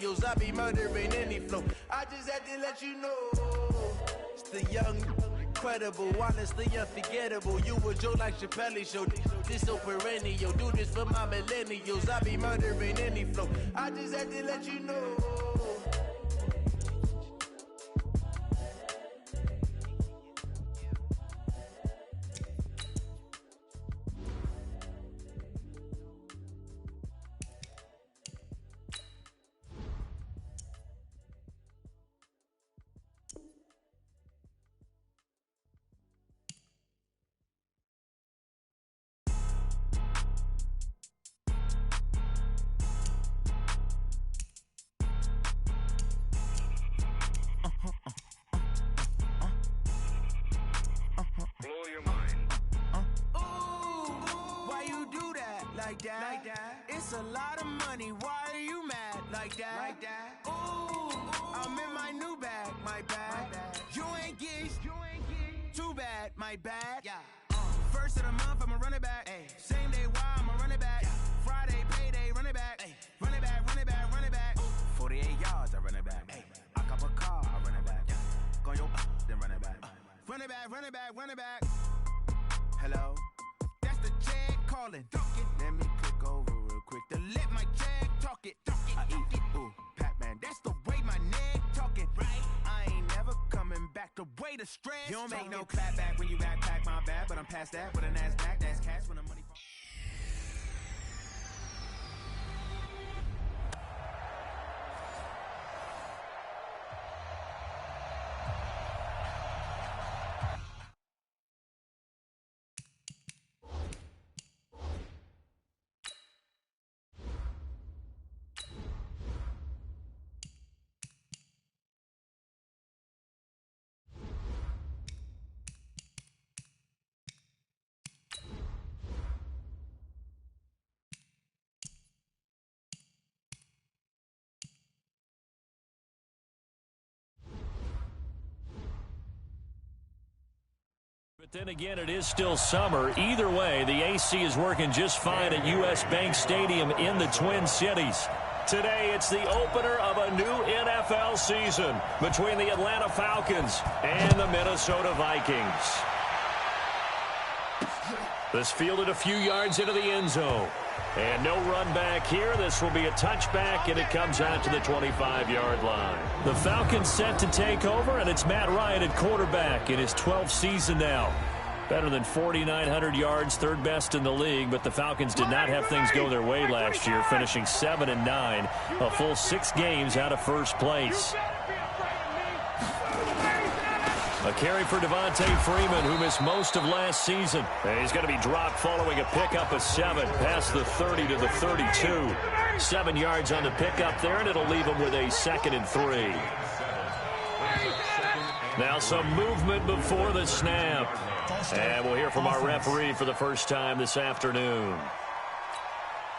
millennials. I be murdering any flow. I just had to let you know. It's the young, incredible, honestly unforgettable. You a joke like Chappelle Show. This so perennial. Do this for my millennials. I be murdering any flow. I just had to let you know. Like that. It's a lot of money. Why are you mad like that? Ooh, I'm in my new bag, my bad. You ain't geeks, too bad, my bad. Yeah. First of the month, I'ma run it back. Ay. Same day, why I'ma run it back. Friday, payday, run it back. Ay. Run it back, run it back, run it back. 48 yards, I run it back. Ay. I cop a car, I run it back. Go your then run it back. Run it back, run it back, run it back. Hello? That's the check calling. Let me click over real quick to let my check talk it. I eat it, ooh, Pac-Man. That's the way my neck talking. Right? I ain't never coming back. The way the stress. You don't make no clap back when you backpack my bad, but I'm past that with an ass back. That's cash when the money. But then again, it is still summer. Either way, the AC is working just fine at U.S. Bank Stadium in the Twin Cities. Today, it's the opener of a new NFL season between the Atlanta Falcons and the Minnesota Vikings. This fielded a few yards into the end zone. And no run back here. This will be a touchback, and it comes out to the 25-yard line. The Falcons set to take over, and it's Matt Ryan at quarterback in his 12th season now. Better than 4,900 yards, third best in the league, but the Falcons did not have things go their way last year, finishing 7-9, a full 6 games out of first place. A carry for Devontae Freeman, who missed most of last season. And he's going to be dropped following a pickup of 7 past the 30 to the 32. 7 yards on the pickup there, and it'll leave him with a 2nd and 3. Now some movement before the snap. And we'll hear from our referee for the first time this afternoon.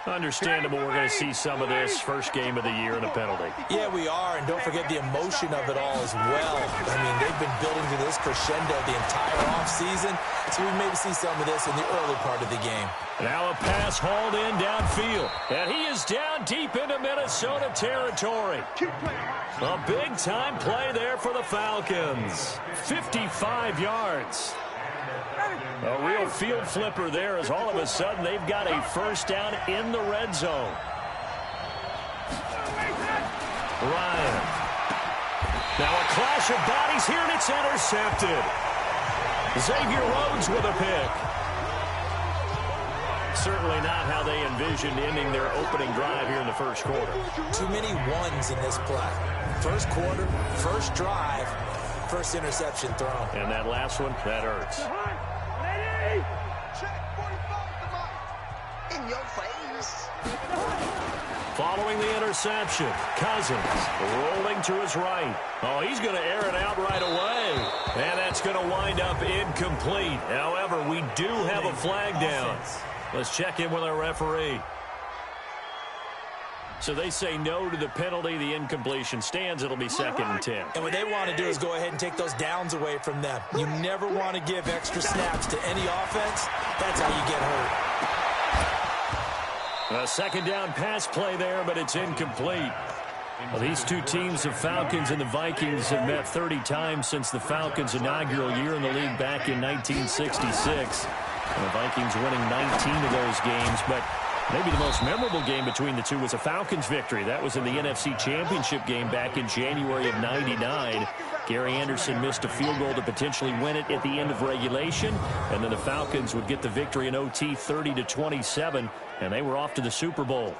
Understandable, we're going to see some of this first game of the year and a penalty. Yeah, we are, and don't forget the emotion of it all as well. I mean, they've been building to this crescendo the entire offseason, so we maybe see some of this in the early part of the game. Now a pass hauled in downfield, and he is down deep into Minnesota territory. A big-time play there for the Falcons. 55 yards. A real field flipper there as all of a sudden they've got a first down in the red zone. Ryan. Now a clash of bodies here, and it's intercepted. Xavier Rhodes with a pick. Certainly not how they envisioned ending their opening drive here in the first quarter. Too many ones in this play. First quarter, first drive, first interception thrown. And that last one, that hurts. In your face. Following the interception, Cousins rolling to his right. Oh, he's going to air it out right away. And that's going to wind up incomplete. However, we do have a flag down. Let's check in with our referee. So they say no to the penalty. The incompletion stands. It'll be 2nd and 10. And what they want to do is go ahead and take those downs away from them. You never want to give extra snaps to any offense. That's how you get hurt. A 2nd down pass play there, but it's incomplete. Well, these two teams, the Falcons and the Vikings, have met 30 times since the Falcons' inaugural year in the league back in 1966. And the Vikings winning 19 of those games, but maybe the most memorable game between the two was a Falcons victory. That was in the NFC Championship game back in January of '99. Gary Anderson missed a field goal to potentially win it at the end of regulation, and then the Falcons would get the victory in OT 30-27, and they were off to the Super Bowl.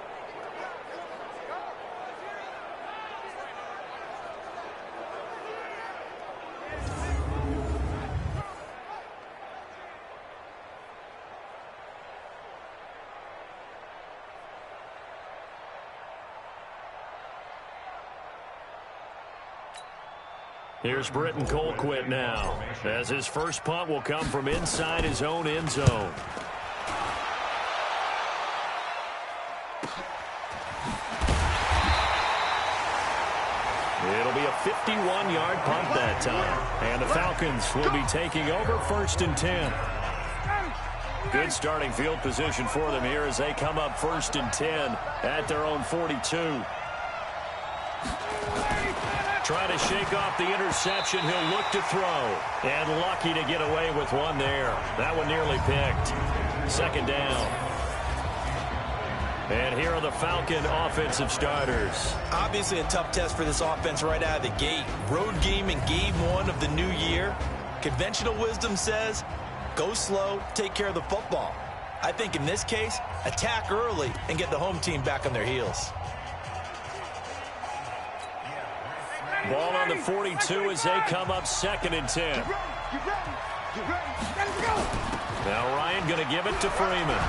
Here's Britton Colquitt now, as his first punt will come from inside his own end zone. It'll be a 51-yard punt that time, and the Falcons will be taking over 1st and 10. Good starting field position for them here as they come up 1st and 10 at their own 42. Trying to shake off the interception. He'll look to throw. And lucky to get away with one there. That one nearly picked. 2nd down. And here are the Falcon offensive starters. Obviously a tough test for this offense right out of the gate. Road game in game 1 of the new year. Conventional wisdom says, go slow, take care of the football. I think in this case, attack early and get the home team back on their heels. Ball on the 42 as they come up 2nd and 10. Now Ryan going to give it to Freeman.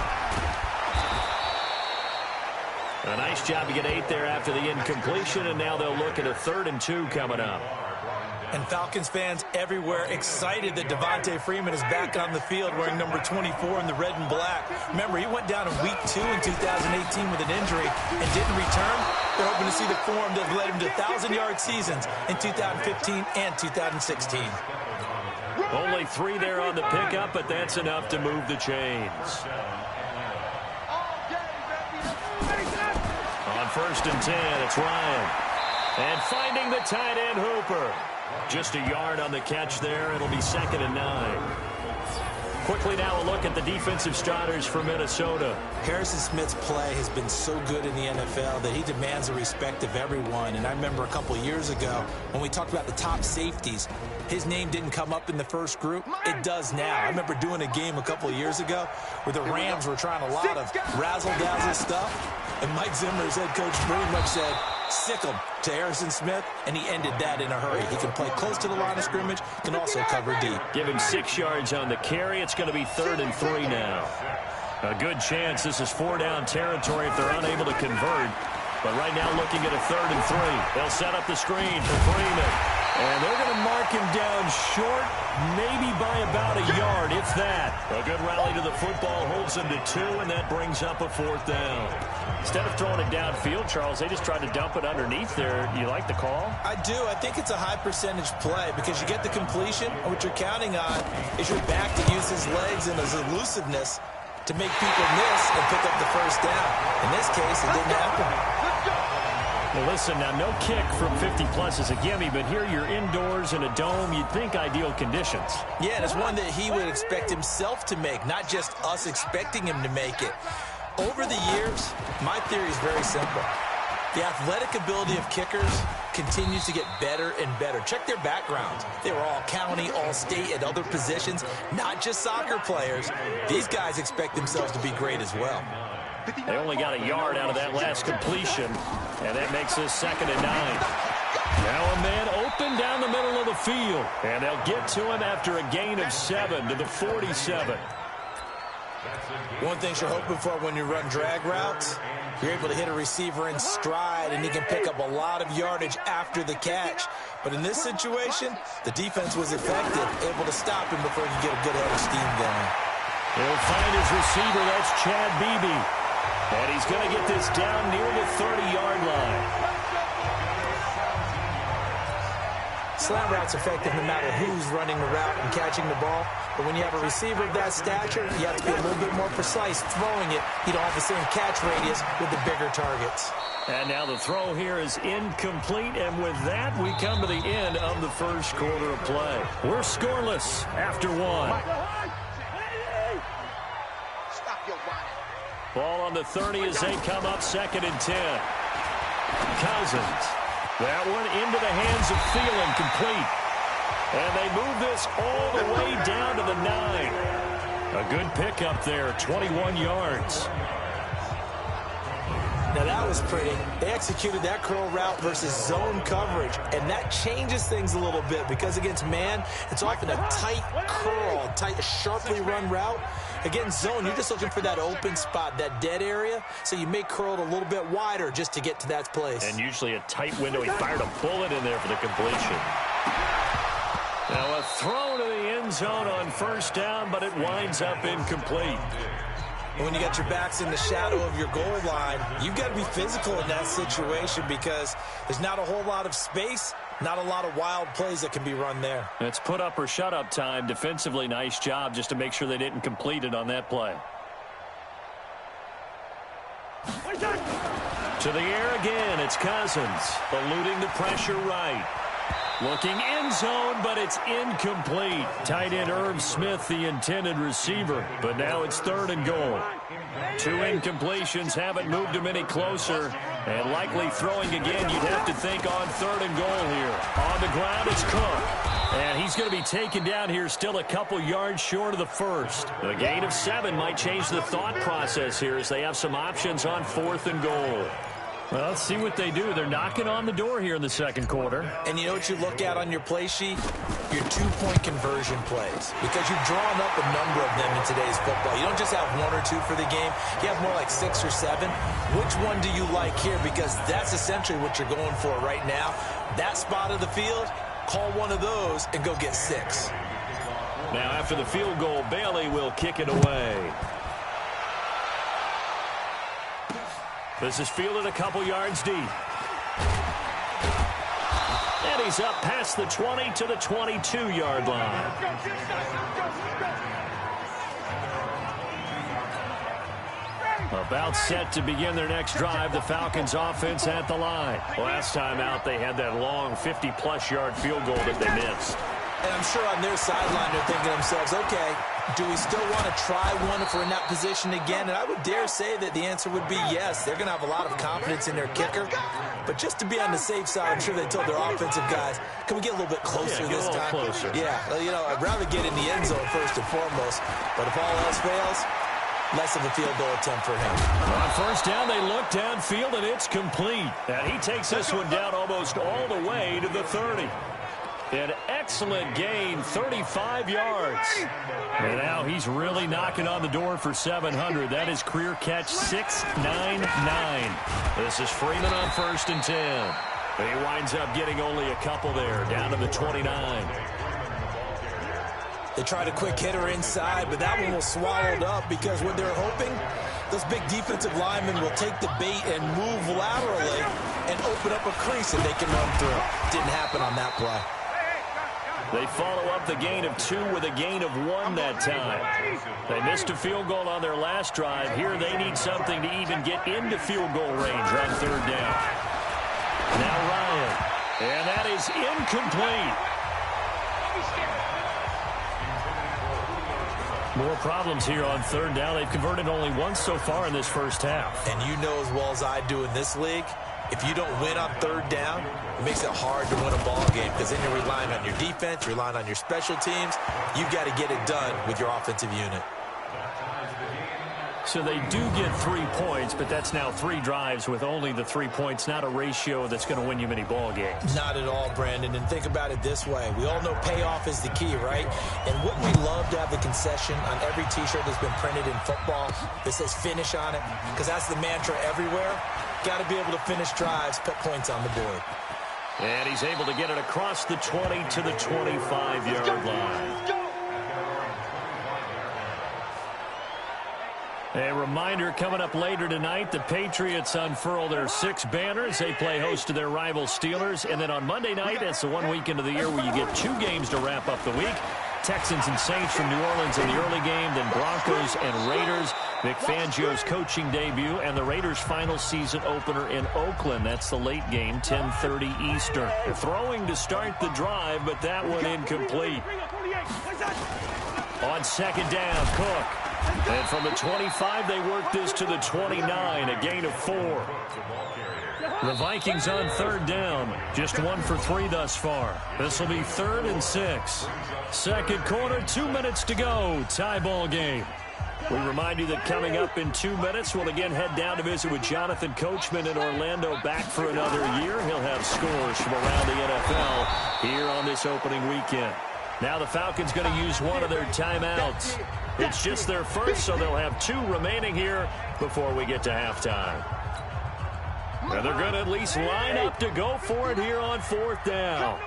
A nice job to get 8 there after the incompletion, and now they'll look at a 3rd and 2 coming up. And Falcons fans everywhere excited that Devontae Freeman is back on the field wearing number 24 in the red and black. Remember, he went down in week 2 in 2018 with an injury and didn't return. They're hoping to see the form that led him to 1,000-yard seasons in 2015 and 2016. Only 3 there on the pickup, but that's enough to move the chains. On 1st and 10, it's Ryan. And finding the tight end Hooper. Just a yard on the catch there. It'll be 2nd and 9. Quickly now a look at the defensive starters for Minnesota. Harrison Smith's play has been so good in the NFL that he demands the respect of everyone. And I remember a couple years ago when we talked about the top safeties, his name didn't come up in the first group. It does now. I remember doing a game a couple of years ago where the Rams were trying a lot of razzle-dazzle stuff. And Mike Zimmer's head coach pretty much said, sick him to Harrison Smith, and he ended that in a hurry. He can play close to the line of scrimmage, can also cover deep. Give him 6 yards on the carry. It's going to be 3rd and 3 now. A good chance this is 4-down territory if they're unable to convert. But right now looking at a 3rd and 3. They'll set up the screen for Freeman. And they're going to mark him down short, maybe by about a yard, if that. A good rally to the football holds him to 2, and that brings up a 4th down. Instead of throwing it downfield, Charles, they just tried to dump it underneath there. You like the call? I do. I think it's a high percentage play because you get the completion, and what you're counting on is your back to use his legs and his elusiveness to make people miss and pick up the 1st down. In this case, it didn't happen. Well, listen, now no kick from 50-plus is a gimme, but here you're indoors in a dome. You'd think ideal conditions. Yeah, and it's one that he would expect himself to make, not just us expecting him to make it. Over the years, my theory is very simple. The athletic ability of kickers continues to get better and better. Check their backgrounds. They were all county, all state, at other positions, not just soccer players. These guys expect themselves to be great as well. They only got a yard out of that last completion, and that makes this 2nd and 9. Now a man open down the middle of the field, and they'll get to him after a gain of 7 to the 47. One thing you're hoping for when you run drag routes, you're able to hit a receiver in stride, and he can pick up a lot of yardage after the catch. But in this situation, the defense was effective, able to stop him before he could get a good head of steam going. He'll find his receiver. That's Chad Beebe. And he's going to get this down near the 30-yard line. Slant route's effective no matter who's running the route and catching the ball. But when you have a receiver of that stature, you have to be a little bit more precise throwing it. You don't have the same catch radius with the bigger targets. And now the throw here is incomplete, and with that, we come to the end of the first quarter of play. We're scoreless after one. Ball on the 30 as they come up 2nd and 10. Cousins. That one into the hands of Thielen, complete. And they move this all the way down to the 9. A good pickup there, 21 yards. Now that was pretty. They executed that curl route versus zone coverage, and that changes things a little bit because against man, it's often a tight curl, tight, sharply run route. Against zone, you're just looking for that open spot, that dead area, so you may curl it a little bit wider just to get to that place. And usually a tight window. He fired a bullet in there for the completion. Now a throw to the end zone on 1st down, but it winds up incomplete. When you got your backs in the shadow of your goal line, you've got to be physical in that situation because there's not a whole lot of space, not a lot of wild plays that can be run there. It's put up or shut up time. Defensively, nice job just to make sure they didn't complete it on that play. To the air again, it's Cousins, eluding the pressure right. Looking end zone, but it's incomplete. Tight end Irv Smith, the intended receiver. But now it's 3rd and goal. 2 incompletions haven't moved him any closer. And likely throwing again, you'd have to think on 3rd and goal here. On the ground, it's Cook. And he's going to be taken down here still a couple yards short of the 1st. A gain of 7 might change the thought process here as they have some options on 4th and goal. Well, let's see what they do. They're knocking on the door here in the 2nd quarter. And you know what you look at on your play sheet? Your 2-point conversion plays. Because you've drawn up a number of them in today's football. You don't just have 1 or 2 for the game. You have more like 6 or 7. Which one do you like here? Because that's essentially what you're going for right now. That spot of the field, call one of those and go get 6. Now after the field goal, Bailey will kick it away. This is fielded a couple yards deep. And he's up past the 20 to the 22-yard line. About set to begin their next drive, the Falcons offense at the line. Last time out, they had that long 50-plus yard field goal that they missed. And I'm sure on their sideline they're thinking to themselves, okay, do we still want to try one if we're in that position again? And I would dare say that the answer would be yes. They're going to have a lot of confidence in their kicker. But just to be on the safe side, I'm sure they told their offensive guys, can we get a little bit closer this time? Closer. Yeah, well, you know, I'd rather get in the end zone first and foremost. But if all else fails, less of a field goal attempt for him. On 1st down, they look downfield, and it's complete. And he takes this one down almost all the way to the 30. An excellent gain, 35 yards. And now he's really knocking on the door for 700. That is career catch 699. This is Freeman on 1st and 10. He winds up getting only a couple there, down to the 29. They tried a quick hitter inside, but that one was swallowed up because what they're hoping, those big defensive linemen will take the bait and move laterally and open up a crease that they can run through. Didn't happen on that play. They follow up the gain of 2 with a gain of 1 that time. They missed a field goal on their last drive. Here they need something to even get into field goal range on 3rd down. Now Ryan. And that is incomplete. More problems here on 3rd down. They've converted only once so far in this first half. And you know as well as I do in this league, if you don't win on 3rd down, it makes it hard to win a ball game because then you're relying on your defense, you're relying on your special teams. You've got to get it done with your offensive unit. So they do get 3 points, but that's now 3 drives with only the 3 points, not a ratio that's going to win you many ball games. Not at all, Brandon. And think about it this way. We all know payoff is the key, right? And wouldn't we love to have the concession on every T-shirt that's been printed in football that says finish on it? Because that's the mantra everywhere. Got to be able to finish drives, put points on the board. And he's able to get it across the 20 to the 25-yard line. A reminder, coming up later tonight, the Patriots unfurl their 6 banners. They play host to their rival Steelers. And then on Monday night, it's the one weekend of the year where you get 2 games to wrap up the week. Texans and Saints from New Orleans in the early game, then Broncos and Raiders. Vic Fangio's coaching debut, and the Raiders' final season opener in Oakland. That's the late game, 10:30 Eastern. They're throwing to start the drive, but that one incomplete. On second down, Cook. And from the 25, they work this to the 29, a gain of 4. The Vikings on third down, just 1 for 3 thus far. This will be 3rd and 6. Second quarter, 2 minutes to go. Tie ball game. We remind you that coming up in 2 minutes, we'll again head down to visit with Jonathan Coachman in Orlando, back for another year. He'll have scores from around the NFL here on this opening weekend. Now the Falcons going to use one of their timeouts. It's just their first, so they'll have 2 remaining here before we get to halftime. And they're going to at least line up to go for it here on 4th down.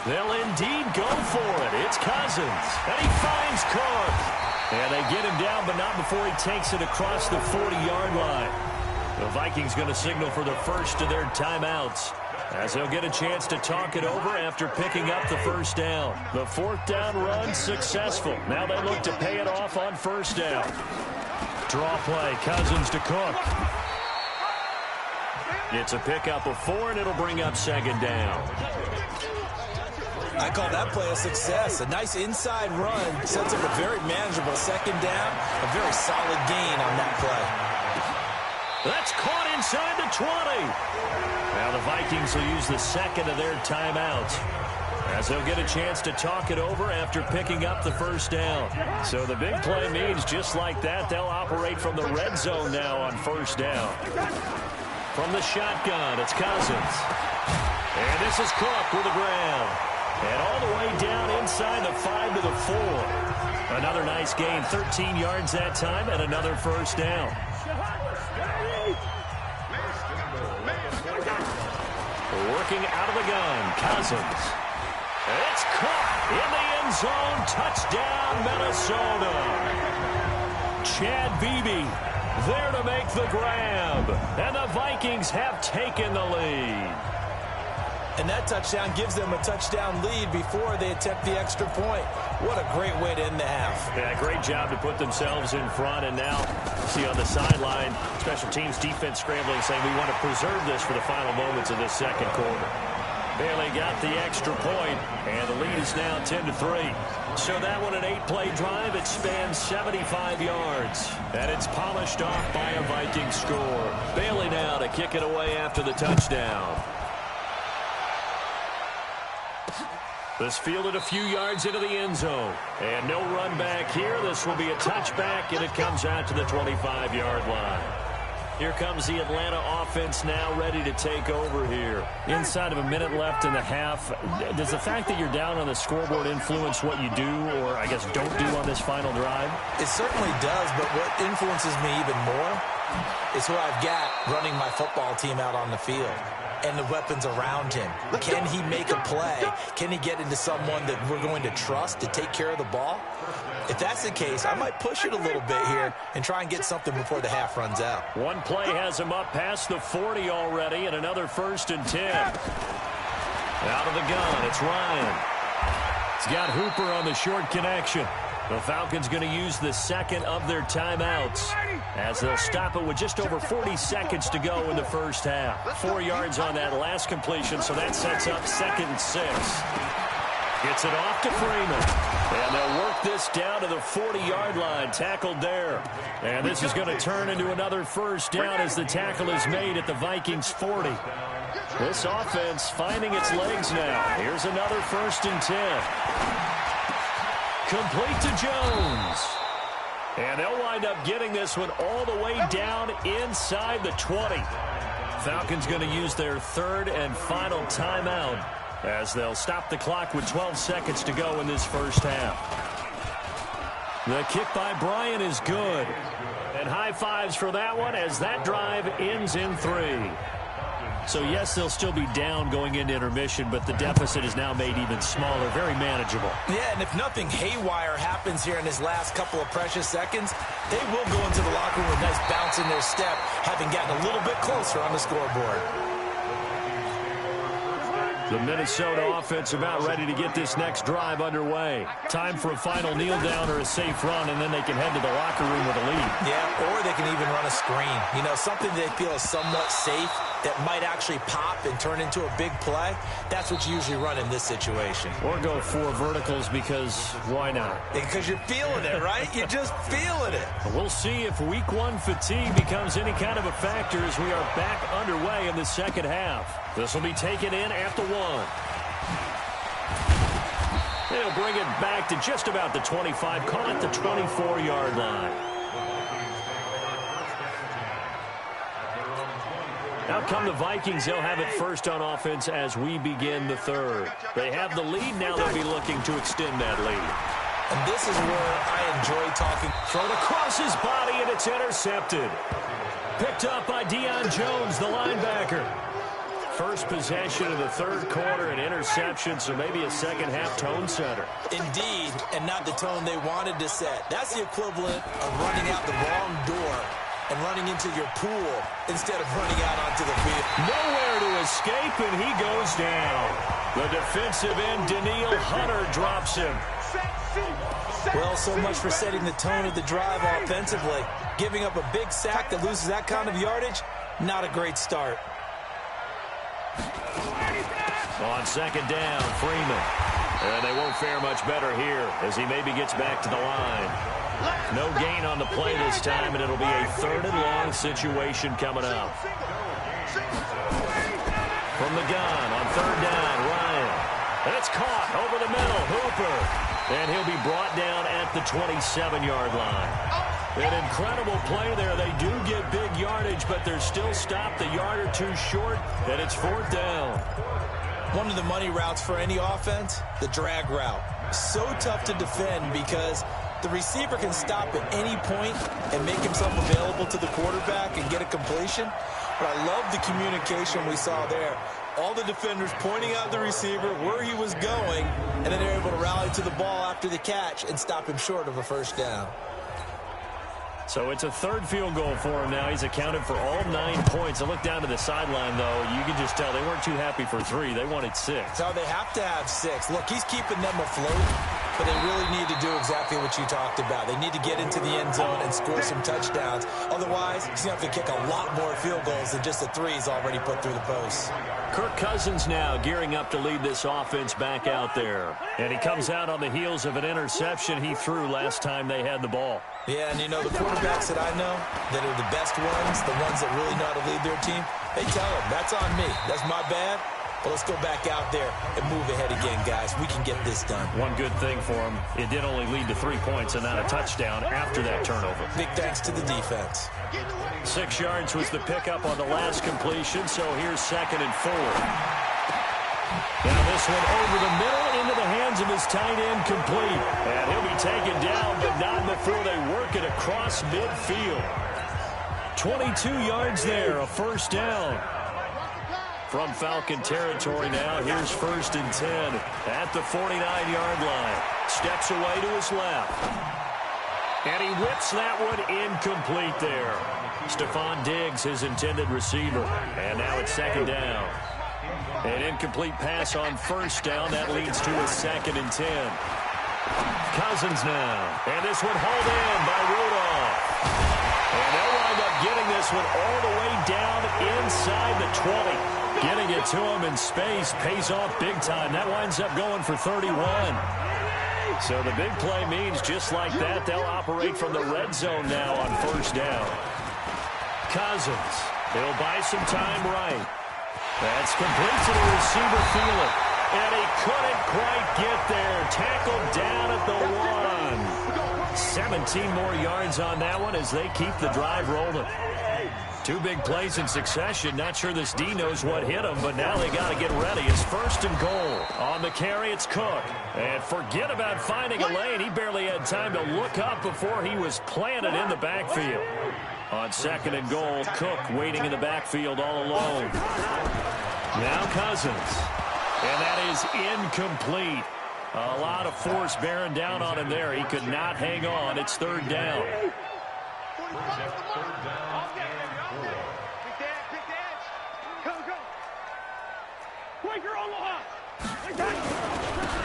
They'll indeed go for it. It's Cousins. And he finds Cook. And they get him down, but not before he takes it across the 40-yard line. The Vikings going to signal for the first of their timeouts, as they'll get a chance to talk it over after picking up the first down. The 4th down run successful. Now they look to pay it off on 1st down. Draw play, Cousins to Cook. It's a pickup of 4, and it'll bring up 2nd down. I call that play a success. A nice inside run sets up a very manageable 2nd down. A very solid gain on that play. That's caught inside the 20. Now the Vikings will use the 2nd of their timeouts, as they'll get a chance to talk it over after picking up the 1st down. So the big play means just like that, they'll operate from the red zone now on 1st down. From the shotgun, it's Cousins. And this is Cook with the ground. And all the way down inside the 5 to the 4. Another nice gain, 13 yards that time, and another 1st down. Working out of the gun, Cousins. And it's caught in the end zone. Touchdown, Minnesota. Chad Beebe there to make the grab. And the Vikings have taken the lead. And that touchdown gives them a touchdown lead before they attempt the extra point. What a great way to end the half. Yeah, great job to put themselves in front. And now, see on the sideline, special teams defense scrambling, saying we want to preserve this for the final moments of this 2nd quarter. Bailey got the extra point, and the lead is now 10-3. So that one, an 8-play drive. It spans 75 yards, and it's polished off by a Viking score. Bailey now to kick it away after the touchdown. This fielded a few yards into the end zone. And no run back here. This will be a touchback, and it comes out to the 25-yard line. Here comes the Atlanta offense now ready to take over here. Inside of a minute left in the half, does the fact that you're down on the scoreboard influence what you do, or I guess don't do on this final drive? It certainly does, but what influences me even more is who I've got running my football team out on the field. And the weapons around him. Can he make a play? Can he get into someone that we're going to trust to take care of the ball? If that's the case, I might push it a little bit here and try and get something before the half runs out. One play has him up past the 40 already, and another 1st and 10. Out of the gun, it's Ryan. He's got Hooper on the short connection. The Falcons going to use the 2nd of their timeouts, as they'll stop it with just over 40 seconds to go in the 1st half. 4 yards on that last completion, so that sets up 2nd and 6. Gets it off to Freeman. And they'll work this down to the 40-yard line, tackled there. And this is going to turn into another 1st down as the tackle is made at the Vikings' 40. This offense finding its legs now. Here's another 1st and 10. Complete to Jones. And they'll wind up getting this one all the way down inside the 20. Falcons going to use their 3rd and final timeout, as they'll stop the clock with 12 seconds to go in this 1st half. The kick by Bryant is good. And high fives for that one, as that drive ends in 3. So, yes, they'll still be down going into intermission, but the deficit is now made even smaller, very manageable. Yeah, and if nothing haywire happens here in his last couple of precious seconds, they will go into the locker room with a nice bounce in their step, having gotten a little bit closer on the scoreboard. The Minnesota offense about ready to get this next drive underway. Time for a final kneel down or a safe run, and then they can head to the locker room with a lead. Yeah, or they can even run a screen. You know, something they feel is somewhat safe that might actually pop and turn into a big play. That's what you usually run in this situation. Or go 4 verticals because why not? Because you're feeling it, right? You're just feeling it. We'll see if week 1 fatigue becomes any kind of a factor as we are back underway in the second half. This will be taken in at the 1. They'll bring it back to just about the 25, call it the 24-yard line. Out come the Vikings. They'll have it first on offense as we begin the third. They have the lead. Now they'll be looking to extend that lead. And this is where I enjoy talking. Thrown across his body, and it's intercepted. Picked up by Deion Jones, the linebacker. First possession of the third quarter, an interception, so maybe a second-half tone setter. Indeed, and not the tone they wanted to set. That's the equivalent of running out the wrong door and running into your pool instead of running out onto the field. Nowhere to escape, and he goes down. The defensive end, Daniil Hunter, drops him. Well, so much for setting the tone of the drive offensively. Giving up a big sack that loses that kind of yardage, not a great start. On second down, Freeman. And they won't fare much better here as he maybe gets back to the line. No gain on the play this time, and it'll be a 3rd and long situation coming up. From the gun on 3rd down, Ryan. It's caught over the middle, Hooper. And he'll be brought down at the 27-yard line. An incredible play there. They do get big yardage, but they're still stopped a yard or 2 short, and it's 4th down. One of the money routes for any offense, the drag route. So tough to defend because the receiver can stop at any point and make himself available to the quarterback and get a completion. But I love the communication we saw there. All the defenders pointing out the receiver where he was going, and then they're able to rally to the ball after the catch and stop him short of a first down. So it's a 3rd field goal for him now. He's accounted for all 9 points. I look down to the sideline, though. You can just tell they weren't too happy for 3. They wanted 6. So they have to have 6. Look, he's keeping them afloat, but they really need to do exactly what you talked about. They need to get into the end zone and score some touchdowns. Otherwise, he's going to have to kick a lot more field goals than just the 3 he's already put through the posts. Kirk Cousins now gearing up to lead this offense back out there. And he comes out on the heels of an interception he threw last time they had the ball. Yeah, and you know, the quarterbacks that I know that are the best ones, the ones that really know how to lead their team, they tell them, that's on me. That's my bad. But let's go back out there and move ahead again, guys. We can get this done. One good thing for him, it did only lead to 3 points and not a touchdown after that turnover. Big thanks to the defense. 6 yards was the pickup on the last completion, so here's 2nd and 4. Now this one over the middle into the hands of his tight end, complete. And he'll be taken down, but not before they work it across midfield. 22 yards there, a first down. From Falcon territory now, here's 1st and 10 at the 49-yard line. Steps away to his left. And he whips that one incomplete there. Stephon Diggs, his intended receiver. And now it's 2nd down. An incomplete pass on 1st down. That leads to a 2nd and 10. Cousins now. And this one hauled in by Rudolph. And they'll wind up getting this one all the way down inside the 20. Getting it to him in space pays off big time. That winds up going for 31. So the big play means just like that, they'll operate from the red zone now on 1st down. Cousins, he'll buy some time right. That's complete to the receiver, Thielen. And he couldn't quite get there. Tackled down at the 1. 17 more yards on that one as they keep the drive rolling. 2 big plays in succession. Not sure this D knows what hit him, but now they got to get ready. It's 1st and goal. On the carry, it's Cook. And forget about finding a lane. He barely had time to look up before he was planted in the backfield. On 2nd and goal, Cook waiting in the backfield all alone. Now Cousins. And that is incomplete. A lot of force bearing down on him there. He could not hang on. It's 3rd down.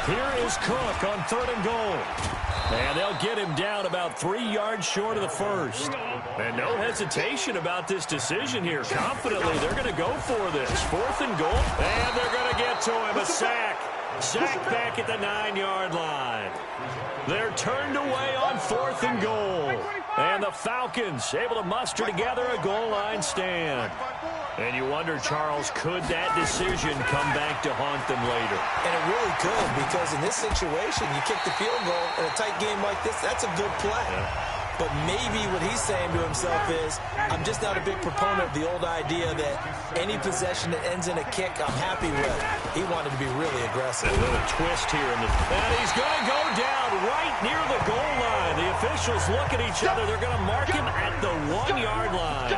Here is Cook on 3rd and goal. And they'll get him down about 3 yards short of the first. And no hesitation about this decision here. Confidently, they're going to go for this. 4th and goal. And they're going to get to him. A sack. Sack back at the 9-yard line. They're turned away on 4th and goal. And the Falcons able to muster together a goal line stand. And you wonder, Charles, could that decision come back to haunt them later? And it really could, because in this situation, you kick the field goal in a tight game like this, that's a good play. Yeah. But maybe what he's saying to himself is, I'm just not a big proponent of the old idea that any possession that ends in a kick I'm happy with. He wanted to be really aggressive. A little twist here. And he's going to go down right near the goal line. The officials look at each other. They're going to mark him at the 1-yard line.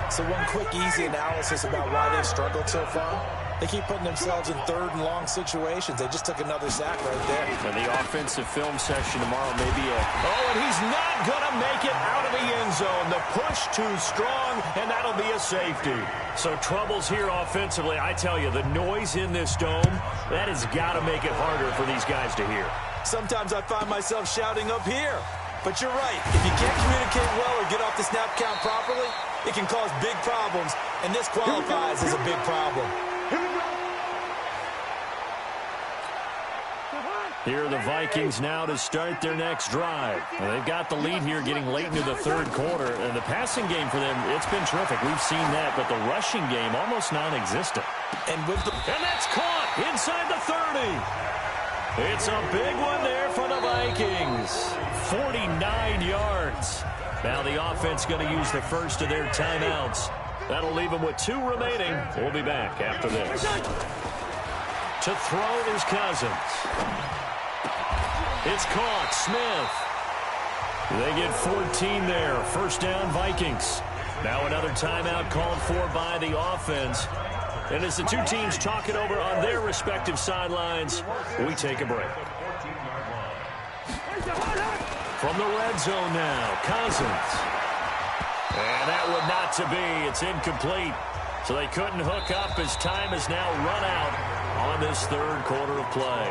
So one quick, easy analysis about why they've struggled so far. They keep putting themselves in 3rd and long situations. They just took another sack right there. And the offensive film session tomorrow may be and he's not going to make it out of the end zone. The push too strong, and that'll be a safety. So troubles here offensively. I tell you, the noise in this dome, that has got to make it harder for these guys to hear. Sometimes I find myself shouting up here. But you're right. If you can't communicate well or get off the snap count properly, it can cause big problems, and this qualifies as a big problem. Here are the Vikings now to start their next drive. And they've got the lead here getting late into the 3rd quarter. And the passing game for them, it's been terrific. We've seen that, but the rushing game almost non-existent. And that's caught inside the 30. It's a big one there for the Vikings. 49 yards. Now the offense going to use the first of their timeouts. That'll leave them with 2 remaining. We'll be back after this. To throw is Cousins. It's caught. Smith. They get 14 there. First down, Vikings. Now another timeout called for by the offense. And as the two teams talk it over on their respective sidelines, we take a break. From the red zone now, Cousins. And that would not to be. It's incomplete. So they couldn't hook up as time has now run out on this 3rd quarter of play.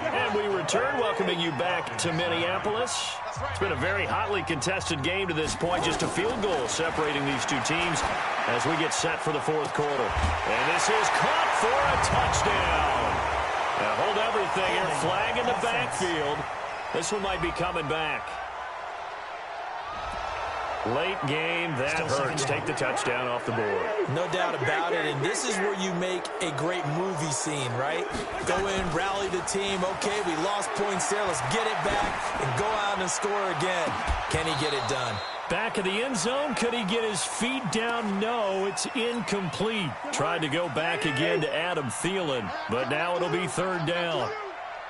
And we return, welcoming you back to Minneapolis. It's been a very hotly contested game to this point. Just a field goal separating these two teams as we get set for the 4th quarter. And this is caught for a touchdown. Now hold everything here. Flag in the backfield. This one might be coming back. Late game, that hurts. Take the touchdown off the board. No doubt about it, and this is where you make a great movie scene, right? Go in, rally the team. Okay, we lost points there. Let's get it back and go out and score again. Can he get it done? Back of the end zone. Could he get his feet down? No, it's incomplete. Tried to go back again to Adam Thielen, but now it'll be 3rd down.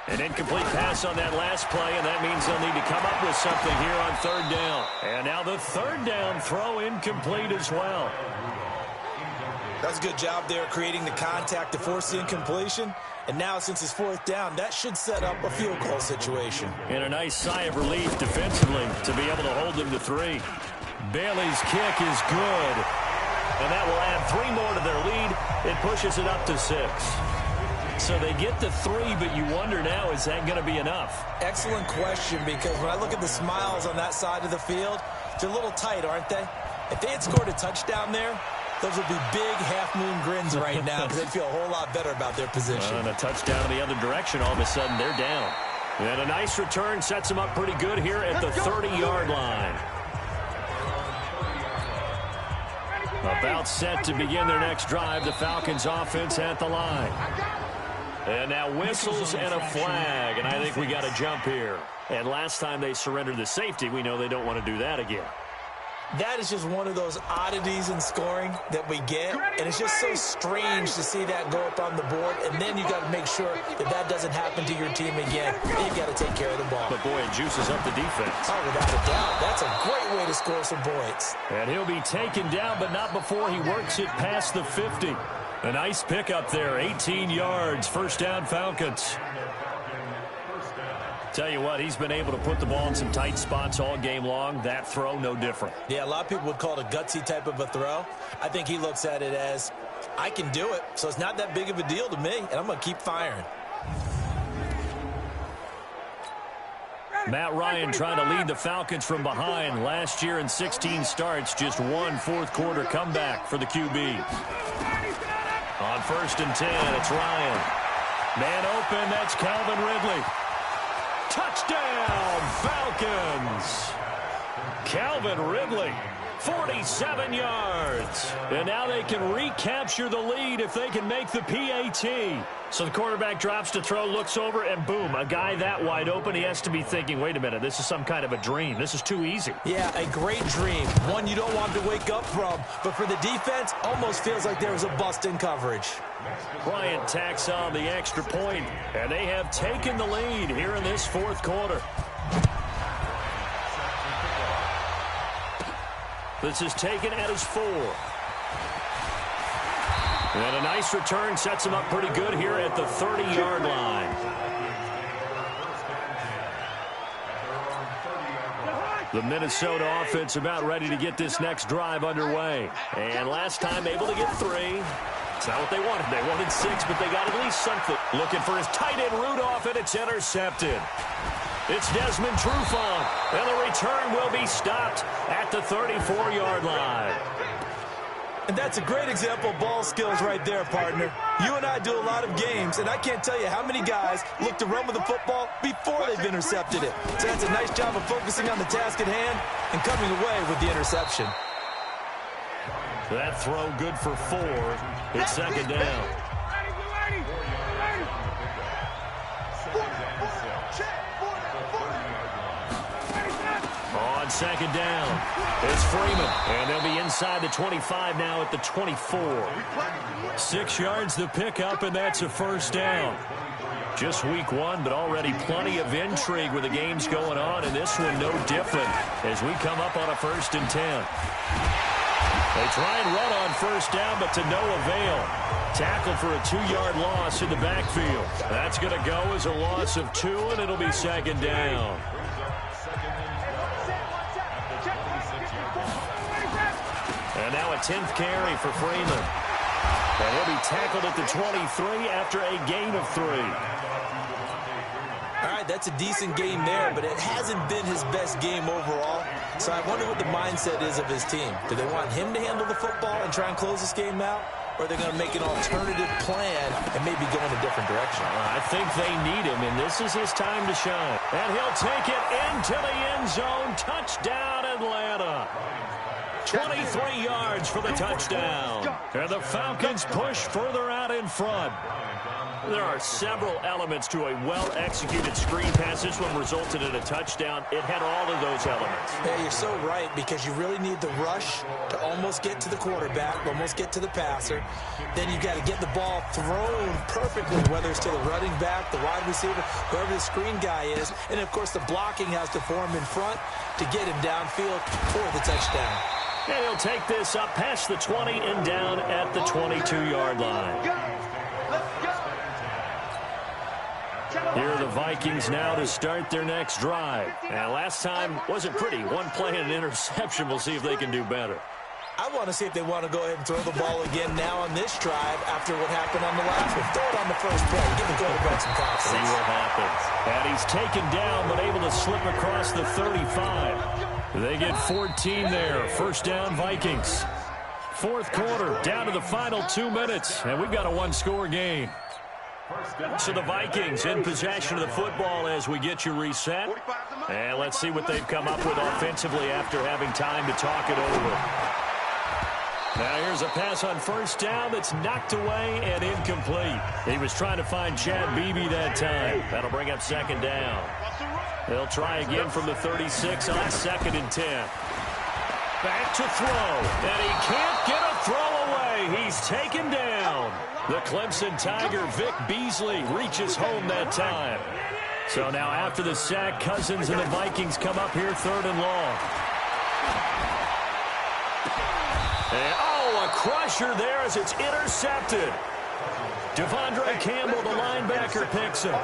An incomplete pass on that last play, and that means they'll need to come up with something here on 3rd down. And now the 3rd down throw incomplete as well. That's a good job there creating the contact to force the incompletion. And now since it's 4th down, that should set up a field goal situation. And a nice sigh of relief defensively to be able to hold them to 3. Bailey's kick is good. And that will add 3 more to their lead. It pushes it up to 6. So they get the 3, but you wonder now, is that going to be enough? Excellent question, because when I look at the smiles on that side of the field, they're a little tight, aren't they? If they had scored a touchdown there, those would be big half-moon grins right now because they'd feel a whole lot better about their position. And a touchdown in the other direction, all of a sudden they're down. And a nice return sets them up pretty good here at the 30-yard line. About set to begin their next drive, the Falcons offense at the line. And now whistles and a flag, and I think we got a jump here. And last time they surrendered the safety, we know they don't want to do that again. That is just one of those oddities in scoring that we get, and it's just so strange to see that go up on the board, and then you got to make sure that that doesn't happen to your team again. And you got to take care of the ball. But boy, it juices up the defense. Oh, without a doubt. That's a great way to score some points. And he'll be taken down, but not before he works it past the 50. A nice pickup there, 18 yards, first down Falcons. Tell you what, he's been able to put the ball in some tight spots all game long. That throw, no different. Yeah, a lot of people would call it a gutsy type of a throw. I think he looks at it as, I can do it, so it's not that big of a deal to me, and I'm going to keep firing. Matt Ryan trying to lead the Falcons from behind. Last year in 16 starts, just one fourth-quarter comeback for the QB. On 1st and 10, it's Ryan. Man open, that's Calvin Ridley. Touchdown, Falcons! Calvin Ridley, 47 yards. And now they can recapture the lead if they can make the PAT. So the quarterback drops to throw, looks over, and boom, a guy that wide open, he has to be thinking, wait a minute, this is some kind of a dream. This is too easy. Yeah, a great dream. One you don't want to wake up from. But for the defense, almost feels like there was a bust in coverage. Bryant tacks on the extra point, and they have taken the lead here in this fourth quarter. This is taken at his 4. And a nice return sets him up pretty good here at the 30-yard line. The Minnesota offense about ready to get this next drive underway. And last time able to get 3. It's not what they wanted. They wanted 6, but they got at least something. Looking for his tight end Rudolph, and it's intercepted. It's Desmond Trufant, and the return will be stopped at the 34-yard line. And that's a great example of ball skills right there, partner. You and I do a lot of games, and I can't tell you how many guys look to run with the football before they've intercepted it. So that's a nice job of focusing on the task at hand and coming away with the interception. That throw good for 4. It's 2nd down. On 2nd down, it's Freeman, and they'll be inside the 25 now at the 24. 6 yards to pick up, and that's a 1st down. Just week 1, but already plenty of intrigue with the games going on, and this one no different as we come up on a 1st and 10. They try and run on 1st down, but to no avail. Tackled for a 2-yard loss in the backfield. That's going to go as a loss of 2, and it'll be 2nd down. And now a 10th carry for Freeman. And he'll be tackled at the 23 after a gain of 3. All right, that's a decent game there, but it hasn't been his best game overall. So I wonder what the mindset is of his team. Do they want him to handle the football and try and close this game out? Or are they going to make an alternative plan and maybe go in a different direction? I think they need him, and this is his time to shine. And he'll take it into the end zone. Touchdown, Atlanta. 23 yards for the touchdown. And the Falcons push further out in front. There are several elements to a well-executed screen pass. This one resulted in a touchdown. It had all of those elements. Yeah, you're so right, because you really need the rush to almost get to the quarterback, almost get to the passer. Then you've got to get the ball thrown perfectly, whether it's to the running back, the wide receiver, whoever the screen guy is. And, of course, the blocking has to form in front to get him downfield for the touchdown. And he'll take this up past the 20 and down at the 22-yard line. Here are the Vikings now to start their next drive. And last time wasn't pretty. One play and an interception. We'll see if they can do better. I want to see if they want to go ahead and throw the ball again now on this drive after what happened on the last one. Throw it on the first play. Give the quarterback some confidence. See what happens. And he's taken down but able to slip across the 35. They get 14 there. 1st down, Vikings. 4th quarter, down to the final 2 minutes. And we've got a one-score game. So the Vikings in possession of the football as we get you reset. And let's see what they've come up with offensively after having time to talk it over. Now here's a pass on 1st down that's knocked away and incomplete. He was trying to find Chad Beebe that time. That'll bring up 2nd down. They'll try again from the 36 on 2nd and 10. Back to throw. And he can't get a throw away. He's taken down. The Clemson Tiger, Vic Beasley, reaches home that time. So now after the sack, Cousins and the Vikings come up here 3rd and long. And, oh, a crusher there as it's intercepted. Devondre Campbell, the linebacker, picks him.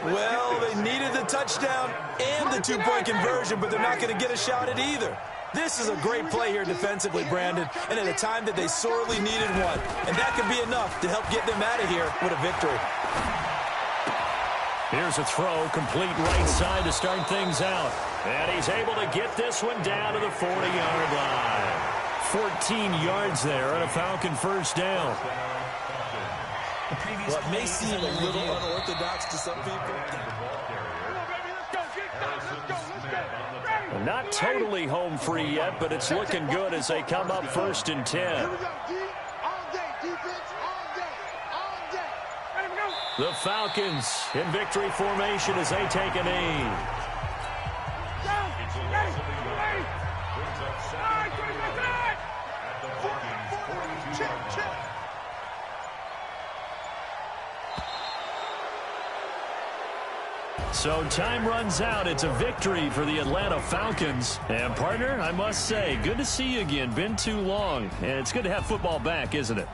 Well, they needed the touchdown and the two-point conversion, but they're not going to get a shot at either. This is a great play here defensively, Brandon, and at a time that they sorely needed one. And that could be enough to help get them out of here with a victory. Here's a throw, complete right side to start things out. And he's able to get this one down to the 40-yard line. 14 yards there on a Falcon first down. What may seem a little unorthodox to some people. Not totally home free yet, but it's looking good as they come up 1st and 10. The Falcons in victory formation as they take a knee. So time runs out. It's a victory for the Atlanta Falcons. And, partner, I must say, good to see you again. Been too long. And it's good to have football back, isn't it?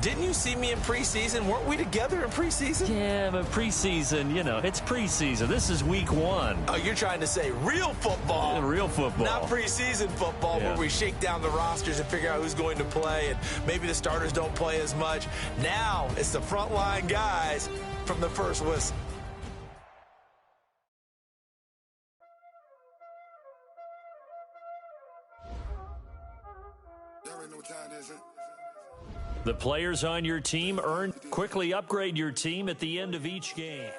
Didn't you see me in preseason? Weren't we together in preseason? Yeah, but preseason, you know, it's preseason. This is week 1. Oh, you're trying to say real football. Real football. Not preseason football where we shake down the rosters and figure out who's going to play, and maybe the starters don't play as much. Now it's the frontline guys from the first whistle. The players on your team quickly upgrade your team at the end of each game.